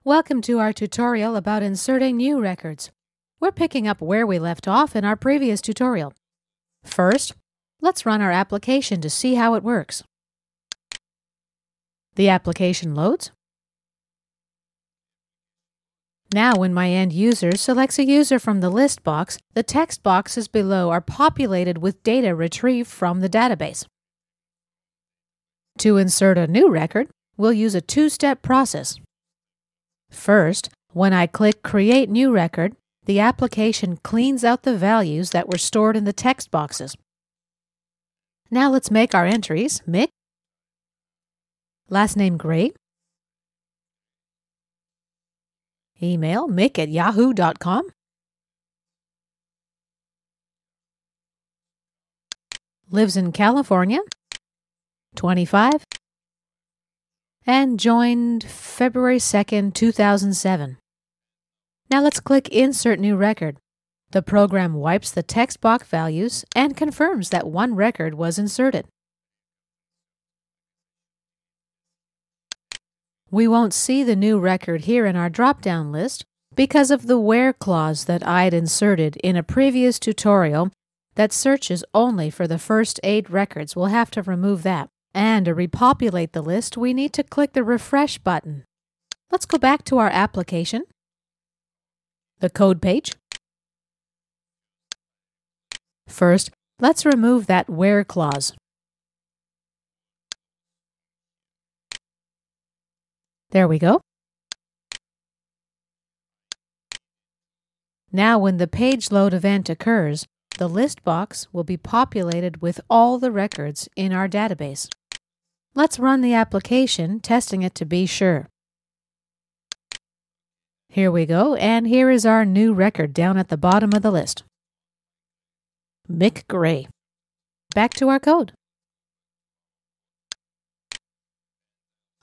Welcome to our tutorial about inserting new records. We're picking up where we left off in our previous tutorial. First, let's run our application to see how it works. The application loads. Now when my end user selects a user from the list box, the text boxes below are populated with data retrieved from the database. To insert a new record, we'll use a two-step process. First, when I click Create New Record, the application cleans out the values that were stored in the text boxes. Now let's make our entries. Mick, last name Gray, email mick@yahoo.com, lives in California, 25, and joined February 2nd, 2007. Now let's click Insert New Record. The program wipes the text box values and confirms that one record was inserted. We won't see the new record here in our drop-down list because of the where clause that I'd inserted in a previous tutorial that searches only for the first 8 records. We'll have to remove that. And to repopulate the list, we need to click the Refresh button. Let's go back to our application, the code page. First, let's remove that where clause. There we go. Now when the page load event occurs, the list box will be populated with all the records in our database. Let's run the application, testing it to be sure. Here we go, and here is our new record down at the bottom of the list. Mick Gray. Back to our code.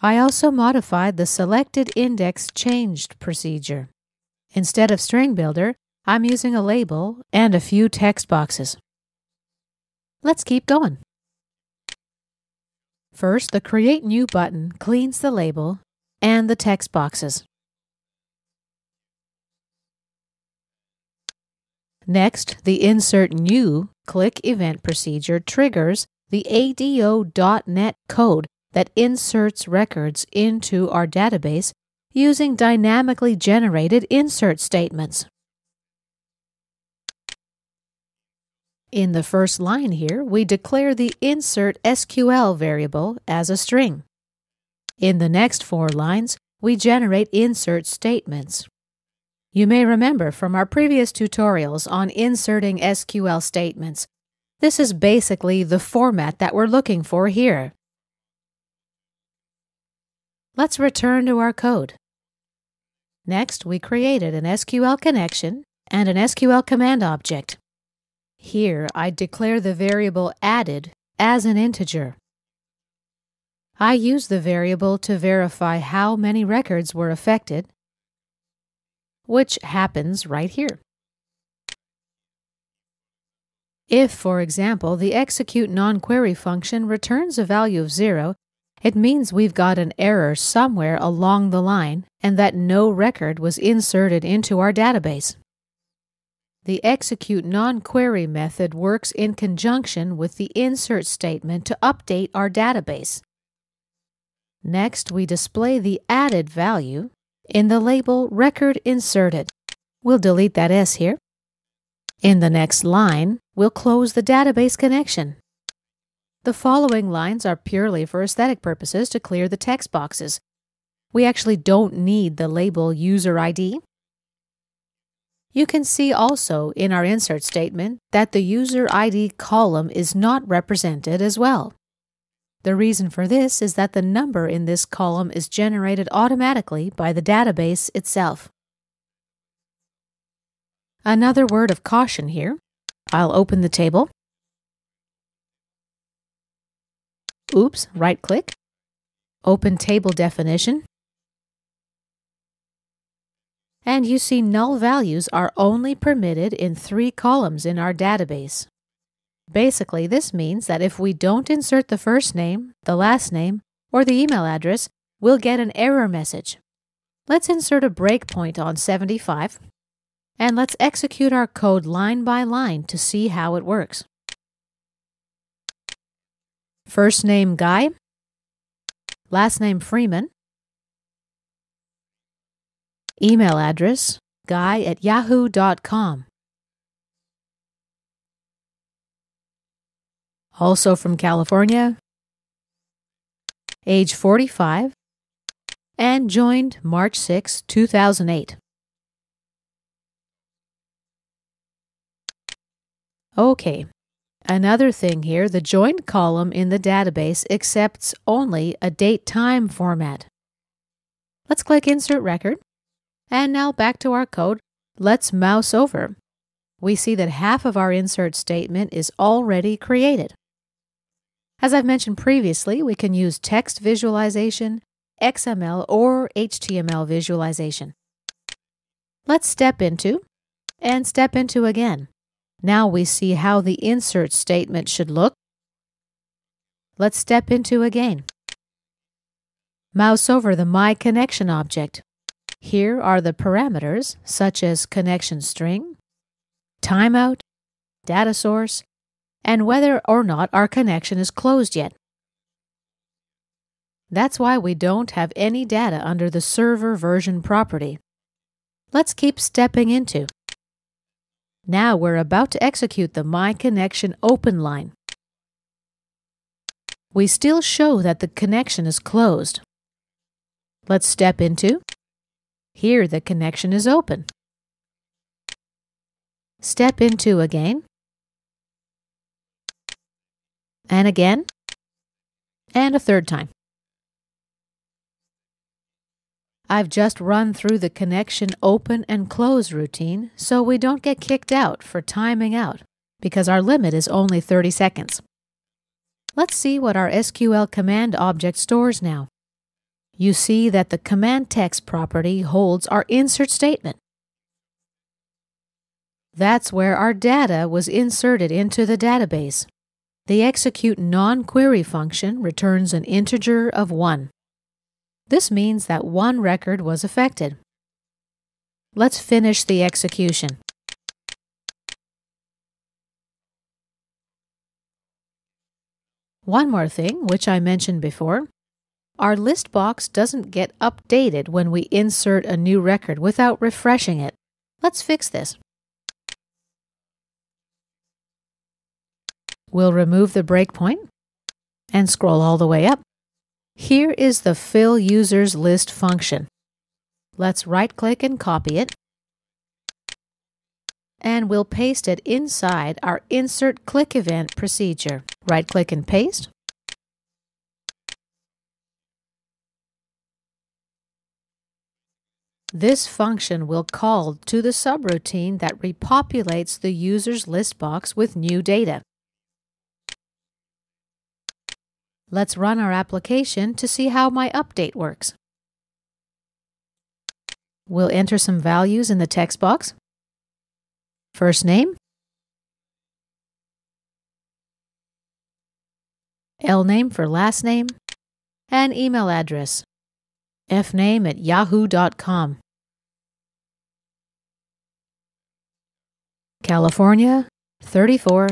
I also modified the selected index changed procedure. Instead of string builder, I'm using a label and a few text boxes. Let's keep going. First, the Create New button cleans the label and the text boxes. Next, the Insert New click event procedure triggers the ADO.NET code that inserts records into our database using dynamically generated insert statements. In the first line here, we declare the insert SQL variable as a string. In the next 4 lines, we generate insert statements. You may remember from our previous tutorials on inserting SQL statements. This is basically the format that we're looking for here. Let's return to our code. Next, we created an SQL connection and an SQL command object. Here, I declare the variable added as an integer. I use the variable to verify how many records were affected, which happens right here. If, for example, the execute non-query function returns a value of 0, it means we've got an error somewhere along the line and that no record was inserted into our database. The execute non-query method works in conjunction with the insert statement to update our database. Next, we display the added value in the label Record Inserted. We'll delete that S here. In the next line, we'll close the database connection. The following lines are purely for aesthetic purposes to clear the text boxes. We actually don't need the label User ID. You can see also in our insert statement that the user ID column is not represented as well. The reason for this is that the number in this column is generated automatically by the database itself. Another word of caution here. I'll open the table. Oops, right-click. Open Table Definition. And you see null values are only permitted in 3 columns in our database. Basically, this means that if we don't insert the first name, the last name, or the email address, we'll get an error message. Let's insert a breakpoint on 75, and let's execute our code line by line to see how it works. First name Guy, last name Freeman, email address guy@yahoo.com. Also from California, age 45, and joined March 6, 2008. Okay, another thing here, the joined column in the database accepts only a date-time format. Let's click Insert Record, and now back to our code. Let's mouse over. We see that half of our insert statement is already created. As I've mentioned previously, we can use text visualization, XML, or HTML visualization. Let's step into, and step into again. Now we see how the insert statement should look. Let's step into again. Mouse over the My Connection object. Here are the parameters such as connection string, timeout, data source, and whether or not our connection is closed yet. That's why we don't have any data under the server version property. Let's keep stepping into. Now we're about to execute the My Connection open line. We still show that the connection is closed. Let's step into. Here the connection is open. Step into again. And again. And a third time. I've just run through the connection open and close routine so we don't get kicked out for timing out because our limit is only 30 seconds. Let's see what our SQL command object stores now. You see that the command text property holds our insert statement. That's where our data was inserted into the database. The execute non-query function returns an integer of 1. This means that one record was affected. Let's finish the execution. One more thing, which I mentioned before, our list box doesn't get updated when we insert a new record without refreshing it. Let's fix this. We'll remove the breakpoint and scroll all the way up. Here is the Fill Users List function. Let's right-click and copy it. And we'll paste it inside our Insert Click Event procedure. Right-click and paste. This function will call to the subroutine that repopulates the user's list box with new data. Let's run our application to see how my update works. We'll enter some values in the text box. First name, LName for last name, and email address, fname@yahoo.com. California, 34.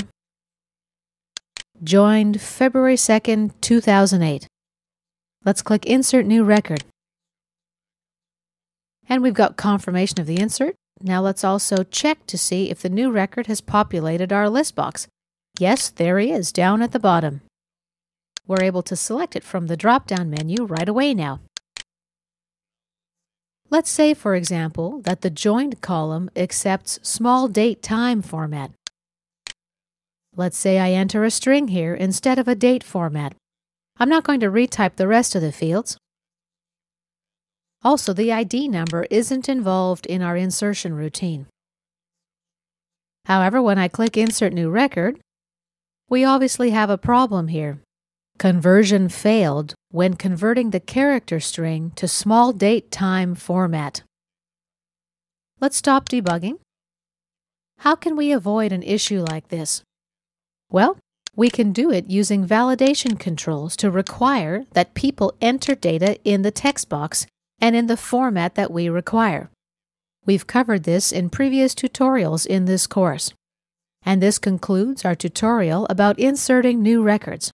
Joined February 2nd, 2008. Let's click Insert New Record. And we've got confirmation of the insert. Now let's also check to see if the new record has populated our list box. Yes, there he is, down at the bottom. We're able to select it from the drop-down menu right away now. Let's say, for example, that the joined column accepts small date time format. Let's say I enter a string here instead of a date format. I'm not going to retype the rest of the fields. Also, the ID number isn't involved in our insertion routine. However, when I click Insert New Record, we obviously have a problem here. Conversion failed when converting the character string to small date time format. Let's stop debugging. How can we avoid an issue like this? Well, we can do it using validation controls to require that people enter data in the text box and in the format that we require. We've covered this in previous tutorials in this course. And this concludes our tutorial about inserting new records.